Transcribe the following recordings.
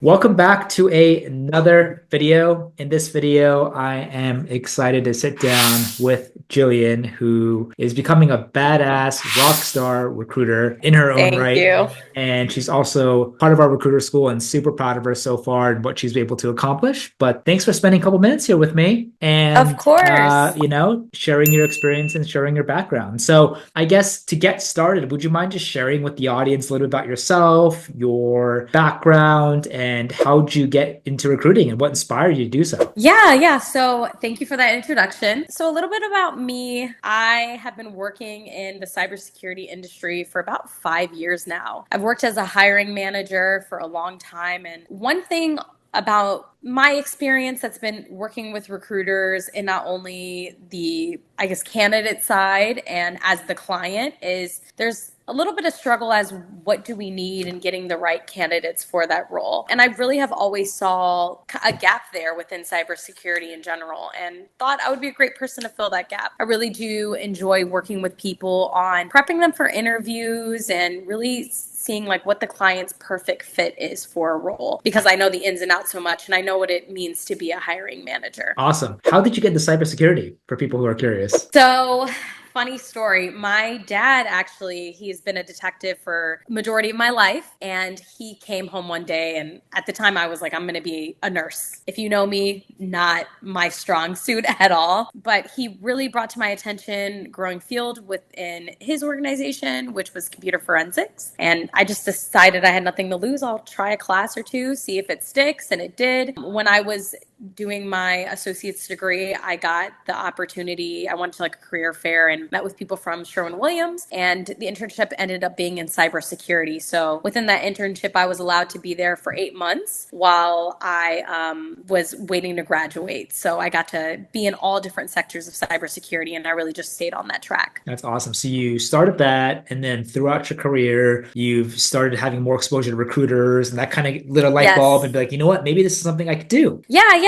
Welcome back to another video. In this video, I am excited to sit down with Jillian, who is becoming a badass rock star recruiter in her own Thank right. you. And she's also part of our recruiter school and super proud of her so far and what she's been able to accomplish. But thanks for spending a couple minutes here with me Of and, course. sharing your experience and sharing your background. So I guess to get started, would you mind just sharing with the audience a little bit about yourself, your background, and how'd you get into recruiting and what inspired you to do so? Yeah. So thank you for that introduction. So, a little bit about me. I have been working in the cybersecurity industry for about 5 years now. I've worked as a hiring manager for a long time. And one thing about my experience that's been working with recruiters in not only the, I guess, candidate side and as the client is there's a little bit of struggle as what do we need in getting the right candidates for that role. And I really have always saw a gap there within cybersecurity in general and thought I would be a great person to fill that gap. I really do enjoy working with people on prepping them for interviews and really seeing like what the client's perfect fit is for a role because I know the ins and outs so much and I know what it means to be a hiring manager. Awesome. How did you get into cybersecurity for people who are curious? So, funny story. My dad actually, he's been a detective for majority of my life and he came home one day and at the time I was like I'm going to be a nurse. If you know me, not my strong suit at all, but he really brought to my attention growing field within his organization, which was computer forensics, and I just decided I had nothing to lose. I'll try a class or two, see if it sticks, and it did. When I was doing my associate's degree, I got the opportunity. I went to like a career fair and met with people from Sherwin-Williams, and the internship ended up being in cybersecurity. So within that internship, I was allowed to be there for 8 months while I was waiting to graduate. So I got to be in all different sectors of cybersecurity, and I really just stayed on that track. That's awesome. So you started that, and then throughout your career, you've started having more exposure to recruiters, and that kind of lit a light bulb and Yes. be like, you know what, maybe this is something I could do. Yeah.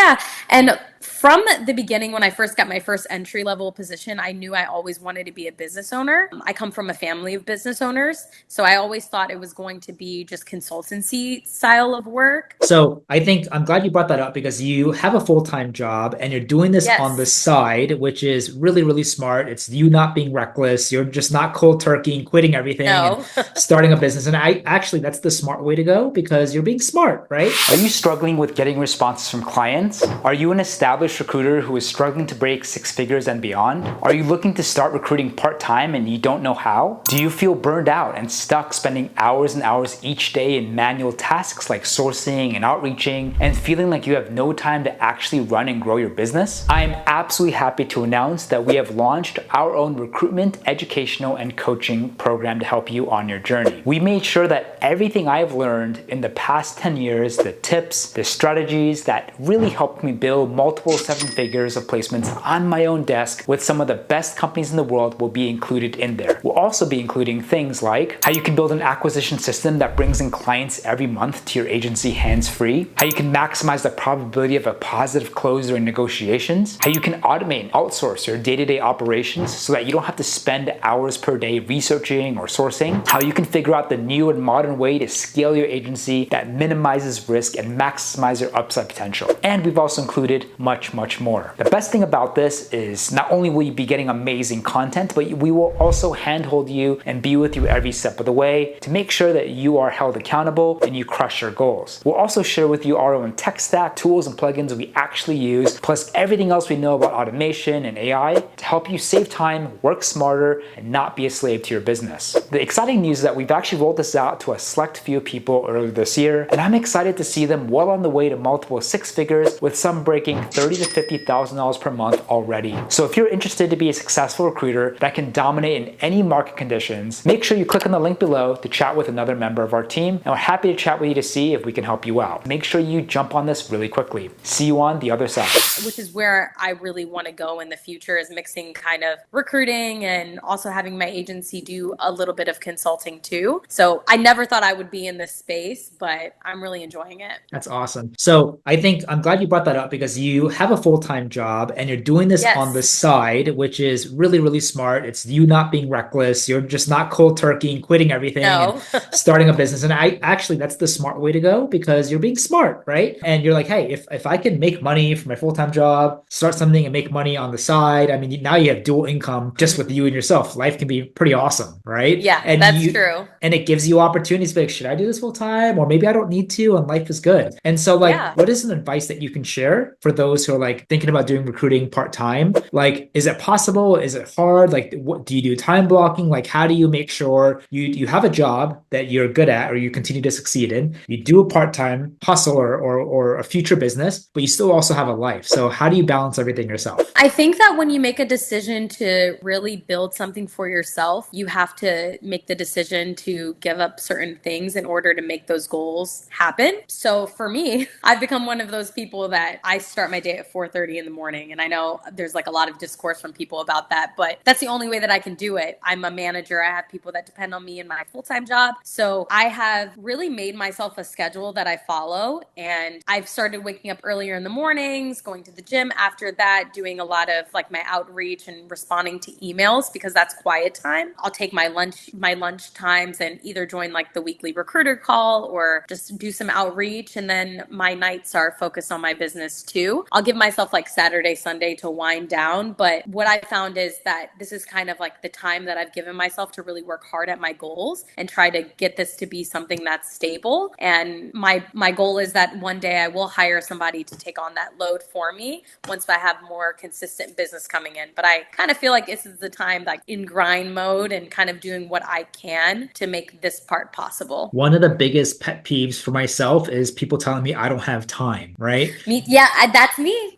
And from the beginning, when I first got my first entry level position, I knew I always wanted to be a business owner. I come from a family of business owners, so I always thought it was going to be just consultancy style of work. So I think I'm glad you brought that up because you have a full-time job and you're doing this on the Yes. side, which is really, really smart. It's you not being reckless. You're just not cold turkey and quitting everything and No. starting a business. And I actually, that's the smart way to go because you're being smart, right? Are you struggling with getting responses from clients? Are you an established recruiter who is struggling to break six figures and beyond? Are you looking to start recruiting part-time and you don't know how? Do you feel burned out and stuck spending hours and hours each day in manual tasks like sourcing and outreaching and feeling like you have no time to actually run and grow your business? I am absolutely happy to announce that we have launched our own recruitment, educational, and coaching program to help you on your journey. We made sure that everything I've learned in the past 10 years, the tips, the strategies that really helped me build multiple seven figures of placements on my own desk with some of the best companies in the world will be included in there. We'll also be including things like how you can build an acquisition system that brings in clients every month to your agency hands-free, how you can maximize the probability of a positive close during negotiations, how you can automate and outsource your day-to-day operations so that you don't have to spend hours per day researching or sourcing, how you can figure out the new and modern way to scale your agency that minimizes risk and maximizes your upside potential. And we've also included much, much more. The best thing about this is not only will you be getting amazing content, but we will also handhold you and be with you every step of the way to make sure that you are held accountable and you crush your goals. We'll also share with you our own tech stack, tools, and plugins we actually use, plus everything else we know about automation and AI to help you save time, work smarter, and not be a slave to your business. The exciting news is that we've actually rolled this out to a select few people earlier this year, and I'm excited to see them well on the way to multiple six figures, with some breaking $30,000 to $50,000 per month already. So if you're interested to be a successful recruiter that can dominate in any market conditions, make sure you click on the link below to chat with another member of our team, and we're happy to chat with you to see if we can help you out. Make sure you jump on this really quickly. See you on the other side. Which is where I really want to go in the future is mixing kind of recruiting and also having my agency do a little bit of consulting too. So I never thought I would be in this space, but I'm really enjoying it. That's awesome. So I think I'm glad you brought that up because you have a full-time job and you're doing this on the Yes. side, which is really, really smart. It's you not being reckless. You're just not cold turkey and quitting everything and No. starting a business. And I actually, that's the smart way to go because you're being smart, right? And you're like, hey, if I can make money from my full-time job, start something and make money on the side, I mean, now you have dual income just with you and yourself. Life can be pretty awesome, right? Yeah, that's true. And it gives you opportunities to be like, should I do this full time? Or maybe I don't need to, and life is good. And so, like, Yeah. what is an advice that you can share for those who are like thinking about doing recruiting part time? Like, is it possible? Is it hard? Like, what do you do time blocking? Like, how do you make sure you have a job that you're good at or you continue to succeed in? You do a part time hustle or a future business, but you still also have a life. So, how do you balance everything yourself? I think that when you make a decision to really build something for yourself, you have to make the decision to give up certain things in order to make those goals happen. So for me, I've become one of those people that I start my day at 4:30 in the morning. And I know there's like a lot of discourse from people about that, but that's the only way that I can do it. I'm a manager. I have people that depend on me in my full-time job. So I have really made myself a schedule that I follow. And I've started waking up earlier in the mornings, going to the gym after that, doing a lot of like my outreach and responding to emails because that's quiet time. I'll take my lunch times and either join like the weekly recruiter call or just do some outreach. And then my nights are focused on my business too. I'll give myself like Saturday, Sunday to wind down. But what I found is that this is kind of like the time that I've given myself to really work hard at my goals and try to get this to be something that's stable. And my goal is that one day I will hire somebody to take on that load for me once I have more consistent business coming in. But I kind of feel like this is the time like in grind mode and kind of doing what I can to make this part possible. One of the biggest pet peeves for myself is people telling me I don't have time, right? Yeah, that's me.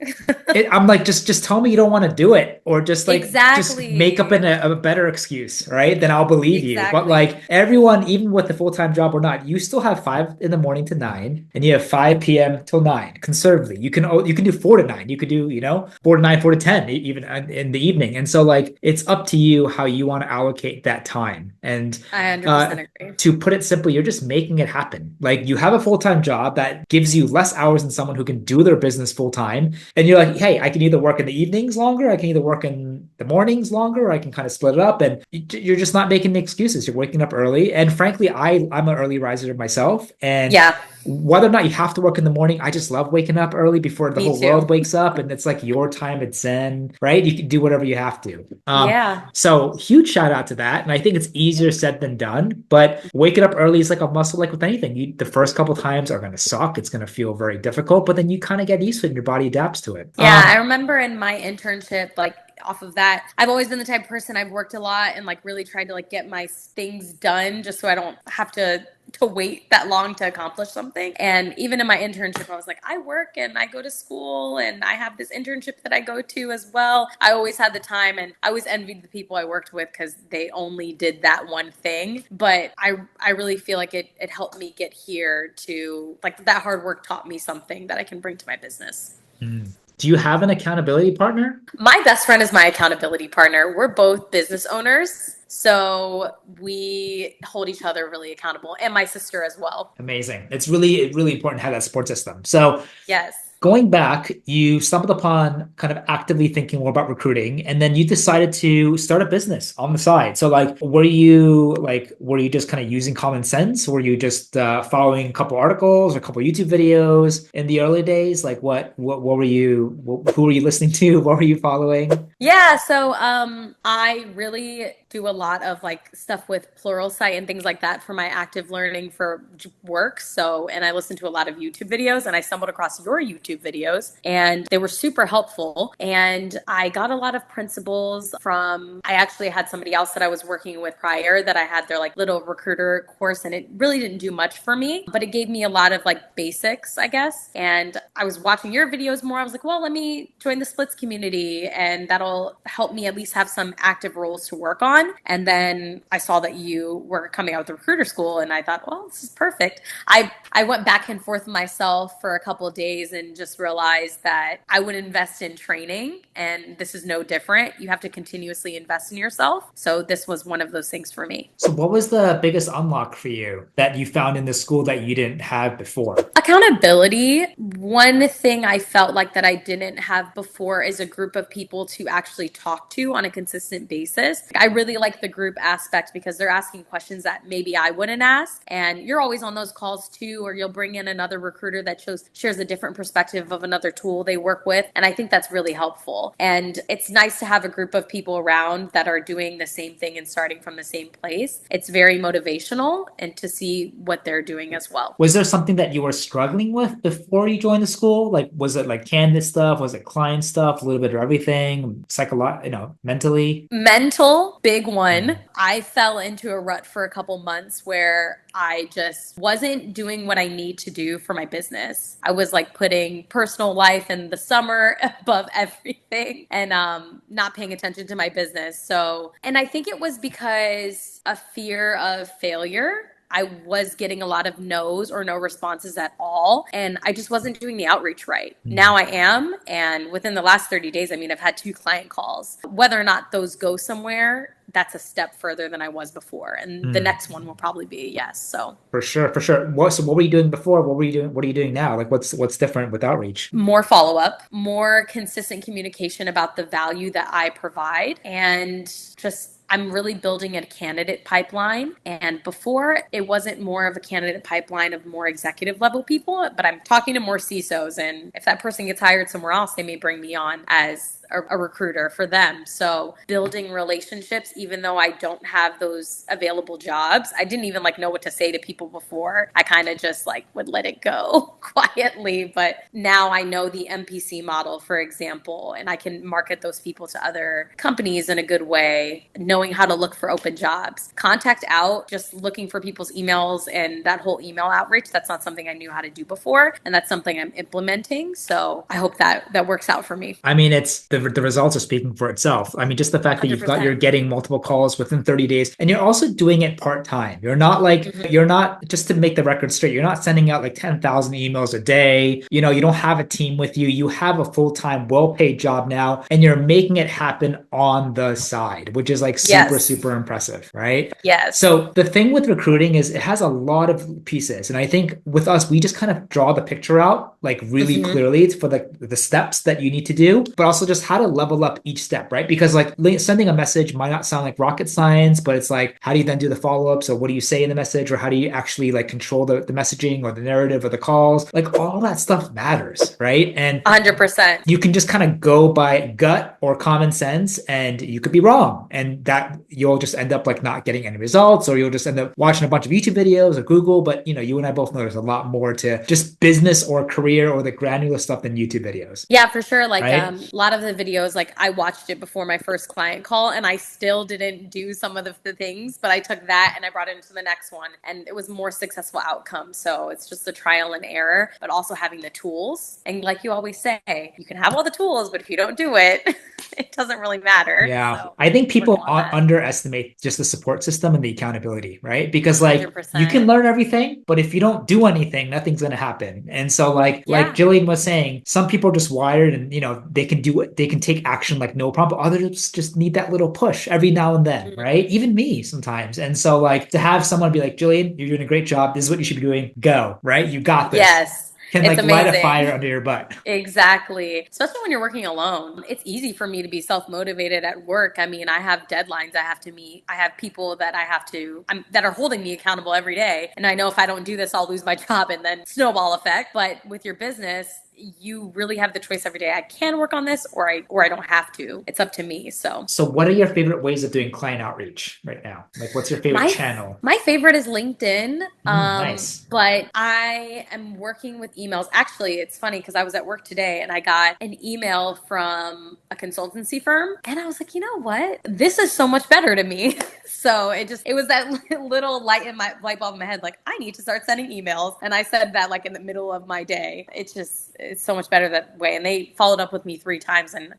I'm like, just tell me you don't want to do it, or just make up Exactly. a better excuse, right? Then I'll believe you. But Exactly. like everyone, even with the full-time job or not, you still have 5 in the morning to 9, and you have 5 p.m. till 9. Conservatively, you can do 4 to 9. You could do 4 to 9, 4 to 10, even in the evening. And so like it's up to you how you want to allocate that time. And I uh, 100% agree. to put it simply, you're just making it happen. Like you have a full-time job that gives you less hours than someone who can do their business full time. And you're like, hey, I can either work in the evenings longer, I can either work in the mornings longer, or I can kind of split it up. And you're just not making excuses. You're waking up early. And frankly, I'm an early riser myself. And Yeah, whether or not you have to work in the morning, I just love waking up early before the me whole world too. wakes up. And it's like your time at Zen, right? You can do whatever you have to. Yeah. So huge shout out to that. And I think it's easier said than done. But waking up early is like a muscle, like with anything. The first couple times are going to suck. It's going to feel very difficult, but then you kind of get used to it and your body adapts to it. Yeah, I remember in my internship, like off of that, I've always been the type of person I've worked a lot and like really tried to like get my things done just so I don't have to wait that long to accomplish something. And even in my internship, I was like, I work and I go to school and I have this internship that I go to as well. I always had the time and I always envied the people I worked with because they only did that one thing. But I really feel like it helped me get here to like that hard work taught me something that I can bring to my business. Mm. Do you have an accountability partner? My best friend is my accountability partner. We're both business owners. So we hold each other really accountable and my sister as well. Amazing. It's really important to have that support system. So Yes. going back, you stumbled upon kind of actively thinking more about recruiting, and then you decided to start a business on the side. So, like, were you just kind of using common sense? Were you just following a couple articles or a couple YouTube videos in the early days? Like, what were you? Who were you listening to? What were you following? Yeah, so I really do a lot of like stuff with Pluralsight and things like that for my active learning for work. So, and I listened to a lot of YouTube videos and I stumbled across your YouTube videos and they were super helpful. And I got a lot of principles from, I actually had somebody else that I was working with prior that I had their like little recruiter course and it really didn't do much for me, but it gave me a lot of like basics, I guess. And I was watching your videos more. I was like, well, let me join the splits community and that'll help me at least have some active roles to work on. And then I saw that you were coming out with the recruiter school and I thought, well, this is perfect. I went back and forth myself for a couple of days and just realized that I would invest in training, and this is no different. You have to continuously invest in yourself. So this was one of those things for me. So what was the biggest unlock for you that you found in the school that you didn't have before? Accountability. One thing I felt like that I didn't have before is a group of people to actually talk to on a consistent basis. I really like the group aspect because they're asking questions that maybe I wouldn't ask. And you're always on those calls too, or you'll bring in another recruiter that shares a different perspective of another tool they work with. And I think that's really helpful. And it's nice to have a group of people around that are doing the same thing and starting from the same place. It's very motivational, and to see what they're doing as well. Was there something that you were struggling with before you joined the school? Like, was it like candidate stuff? Was it client stuff? A little bit of everything? Mentally? Mental, big one. I fell into a rut for a couple months where I just wasn't doing what I need to do for my business. I was like putting personal life in the summer above everything, and not paying attention to my business. So, and I think it was because a fear of failure. I was getting a lot of no's or no responses at all. And I just wasn't doing the outreach right. Now I am. And within the last 30 days, I mean, I've had 2 client calls. Whether or not those go somewhere, that's a step further than I was before. And the next one will probably be a yes. So For sure, for sure. So what were you doing before? What were you doing? What are you doing now? Like what's different with outreach? more follow up, more consistent communication about the value that I provide, and just I'm really building a candidate pipeline. And before, it wasn't more of a candidate pipeline of more executive level people, but I'm talking to more CISOs. And if that person gets hired somewhere else, they may bring me on as a recruiter for them. So building relationships, even though I don't have those available jobs, I didn't even like know what to say to people before. I kind of just like would let it go quietly. But now I know the MPC model, for example, and I can market those people to other companies in a good way, knowing how to look for open jobs. Contact out, just looking for people's emails and that whole email outreach. That's not something I knew how to do before. And that's something I'm implementing. So I hope that works out for me. I mean, it's the results are speaking for itself. I mean, just the fact that 100%. you're getting multiple calls within 30 days, and you're also doing it part-time. You're not like, you're not, just to make the record straight, you're not sending out like 10,000 emails a day. You know, you don't have a team with you. You have a full-time, well-paid job now, and you're making it happen on the side, which is like super impressive, right? Yes. So the thing with recruiting is it has a lot of pieces. And I think with us, we just kind of draw the picture out like really clearly for the steps that you need to do, but also just how to level up each step, right? Because like sending a message might not sound like rocket science, but it's like, how do you then do the follow-up? So what do you say in the message, or how do you actually like control the messaging or the narrative or the calls? Like all that stuff matters, right? And 100%. you can just kind of go by gut or common sense, and you could be wrong. And that you'll just end up like not getting any results, or you'll just end up watching a bunch of YouTube videos or Google. But you know, you and I both know there's a lot more to just business or career or the granular stuff than YouTube videos. Yeah, for sure. Like Right? a lot of the videos, like I watched it before my first client call, and I still didn't do some of the things, but I took that and I brought it into the next one, and it was more successful outcome. So it's just the trial and error, but also having the tools. And like you always say, you can have all the tools, but if you don't do it, it doesn't really matter. Yeah. So I think people working on that. underestimate just the support system and the accountability, right? Because like you 100%. can learn everything, but if you don't do anything, nothing's going to happen. And so like Jillian was saying, some people are just wired and you know, they can do it, they can take action like no problem. Others just need that little push every now and then, right? Even me sometimes. And so like to have someone be like, Jillian, you're doing a great job. This is what you should be doing. Go, right? You got this. Yes. Can It's like light a amazing. fire under your butt. Exactly. Especially when you're working alone. It's easy for me to be self-motivated at work. I mean, I have deadlines I have to meet. I have people that I have to, that are holding me accountable every day. And I know if I don't do this, I'll lose my job and then snowball effect. But with your business, you really have the choice every day. I can work on this or I don't have to. It's up to me. So what are your favorite ways of doing client outreach right now? Like what's your favorite channel? My favorite is LinkedIn. Nice. But I am working with emails. Actually, it's funny because I was at work today and I got an email from a consultancy firm, and I was like, you know what? This is so much better to me. So it was that little light bulb in my head, like I need to start sending emails. And I said that like in the middle of my day. it's so much better that way. And they followed up with me 3 times. And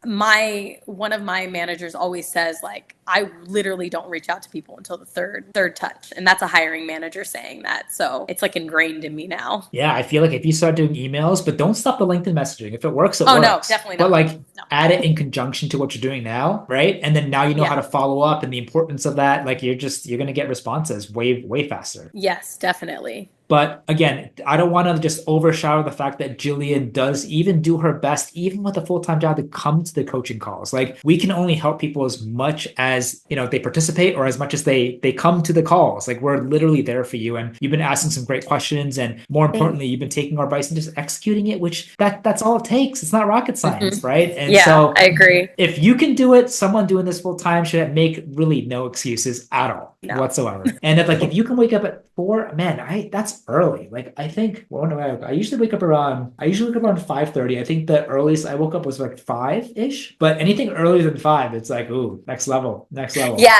one of my managers always says, like, I literally don't reach out to people until the third touch. And that's a hiring manager saying that. So it's like ingrained in me now. Yeah, I feel like if you start doing emails, but don't stop the LinkedIn messaging. If it works, it Oh, no, works. definitely But not. like No. add it in conjunction to what you're doing now, right? And then now you know how Yeah. to follow up and the importance of that. Like you're gonna get responses way faster. Yes, definitely. But again, I don't want to just overshadow the fact that Jillian does even do her best, even with a full-time job, to come to the coaching calls. Like we can only help people as much as, they participate or as much as they come to the calls. Like we're literally there for you. And you've been asking some great questions. And more importantly, you've been taking our advice and just executing it, which that's all it takes. It's not rocket science, Mm-hmm. right? And Yeah, so I agree. if you can do it, someone doing this full time should make really no excuses at all No. whatsoever. And if you can wake up at 4, man, that's early. Like I think when do I wake up? I usually wake up around 5:30. I think the earliest I woke up was like 5-ish. But anything earlier than 5, it's like, ooh, next level, next level. Yeah,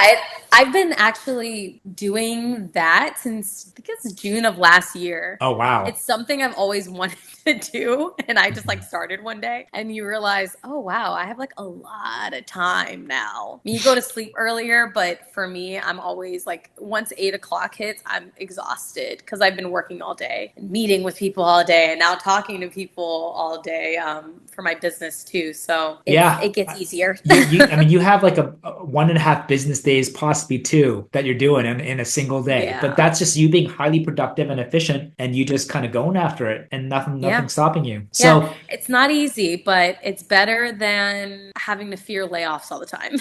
I've been actually doing that since I think it's June of last year. Oh wow. It's something I've always wanted to do, and I just like started one day, and you realize, oh wow, I have like a lot of time now. You go to sleep earlier, but for me, I'm always like, once 8 o'clock hits, I'm exhausted because I've been working all day and meeting with people all day, and now talking to people all day for my business too. So Yeah. it gets easier. I mean, you have like a 1.5 business days, possibly 2, that you're doing in a single day. But Yeah. that's just you being highly productive and efficient, and you just kind of going after it, and Yeah. nothing stopping you. Yeah, So it's not easy, but it's better than having to fear layoffs all the time.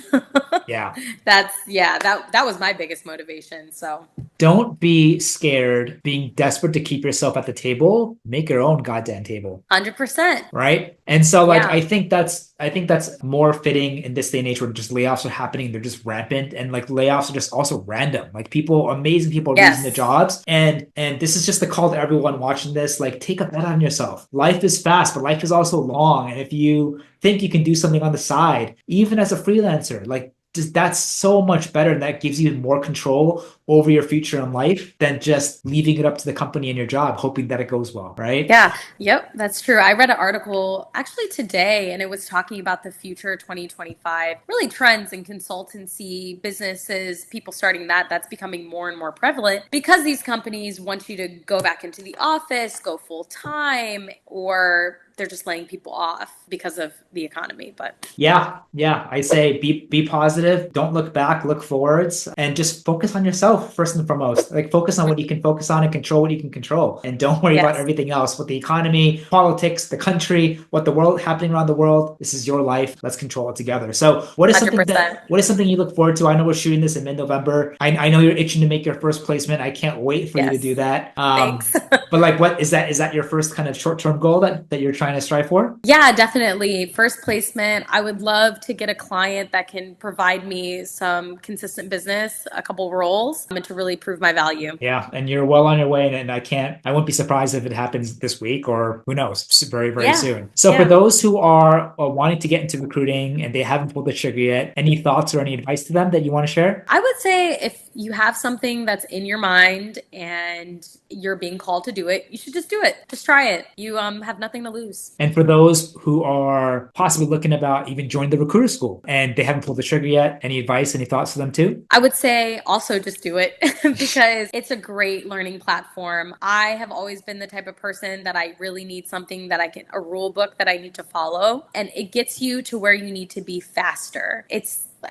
yeah, That was my biggest motivation. So, don't be scared being desperate to keep yourself at the table. Make your own goddamn table. 100%. Right. And so like Yeah. I think that's more fitting in this day and age where just layoffs are happening. They're just rampant. And like layoffs are just also random. Like amazing people are losing their Yes. jobs. And this is just the call to everyone watching this. Like take a bet on yourself. Life is fast, but life is also long. And if you think you can do something on the side, even as a freelancer, like that's so much better, and that gives you more control over your future in life than just leaving it up to the company and your job, hoping that it goes well, right? Yeah, yep, that's true. I read an article actually today, and it was talking about the future 2025, really trends in consultancy, businesses, people starting that's becoming more and more prevalent because these companies want you to go back into the office, go full time, or they're just laying people off because of the economy. But Yeah, I say be positive, don't look back, look forwards, and just focus on yourself first and foremost. Like focus on what you can focus on and control what you can control. And don't worry about yes, everything else with the economy, politics, the country, what the world happening around the world. This is your life. Let's control it together. So $100%. what is something you look forward to? I know we're shooting this in mid-November. I know you're itching to make your first placement. I can't wait for you to do Yes, that. thanks. But like what is that your first kind of short-term goal that you're trying to strive for? Yeah, definitely. First placement. I would love to get a client that can provide me some consistent business, a couple roles, and to really prove my value. Yeah, and you're well on your way, and I wouldn't be surprised if it happens this week or who knows, very Yeah. soon. So for Yeah. those who are wanting to get into recruiting and they haven't pulled the trigger yet, any thoughts or any advice to them that you want to share? I would say if you have something that's in your mind and you're being called to do it, you should just do it. Just try it. You have nothing to lose. And for those who are possibly looking about even joining the recruiter school and they haven't pulled the trigger yet, any advice, any thoughts for them too? I would say also just do it because it's a great learning platform. I have always been the type of person that I really need something a rule book that I need to follow, and it gets you to where you need to be faster.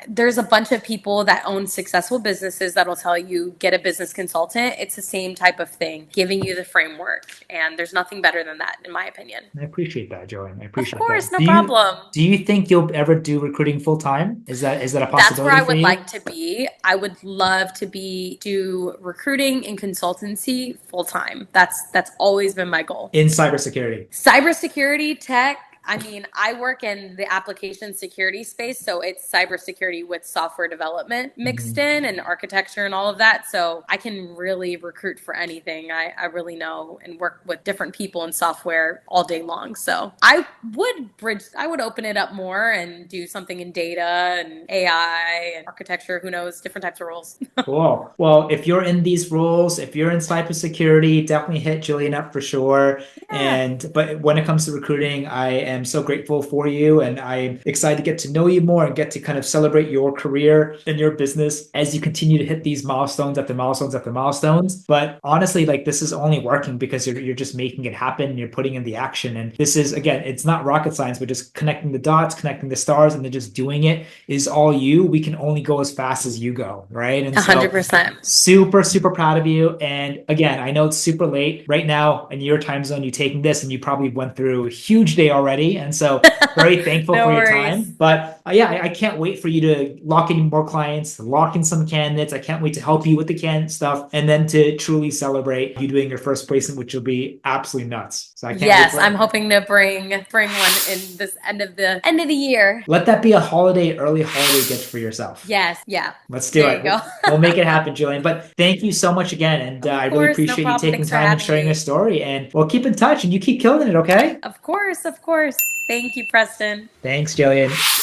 There's a bunch of people that own successful businesses that'll tell you get a business consultant. It's the same type of thing, giving you the framework, and there's nothing better than that, in my opinion. I appreciate that, Joey. I Of appreciate course, that. no problem. Do you think you'll ever do recruiting full time? Is that a That's where possibility I for would you? like to be. I would love to do recruiting and consultancy full time. That's always been my goal. In cybersecurity? Cybersecurity, tech, I mean, I work in the application security space, so it's cybersecurity with software development mixed in and architecture and all of that. So I can really recruit for anything. I really know and work with different people in software all day long. So I would open it up more and do something in data and AI and architecture, who knows, different types of roles. Cool. Well, if you're in these roles, if you're in cybersecurity, definitely hit Jillian up for sure. Yeah. But when it comes to recruiting, I am so grateful for you, and I'm excited to get to know you more and get to kind of celebrate your career and your business as you continue to hit these milestones after milestones after milestones. But honestly, like, this is only working because you're just making it happen and you're putting in the action. And this is, again, it's not rocket science, but just connecting the dots, connecting the stars, and then just doing it is all you. We can only go as fast as you go, right? And so 100%. super, super proud of you. And again, I know it's super late right now in your time zone, you taking this, and you probably went through a huge day already. And so very thankful No for your worries. time. But yeah, I can't wait for you to lock in more clients, lock in some candidates. I can't wait to help you with the candidate stuff, and then to truly celebrate you doing your first placement, which will be absolutely nuts. So I can't wait Yes, for I'm it. hoping to bring one in this end of the year. Let that be a early holiday gift for yourself. Yes, yeah. Let's do There it. you go. We'll make it happen, Julian. But thank you so much again. And Of I really course, no appreciate you problem. taking Thanks for time and having sharing your me. story. And we'll keep in touch and you keep killing it, okay? Of course, of course. Thank you, Preston. Thanks, Jillian.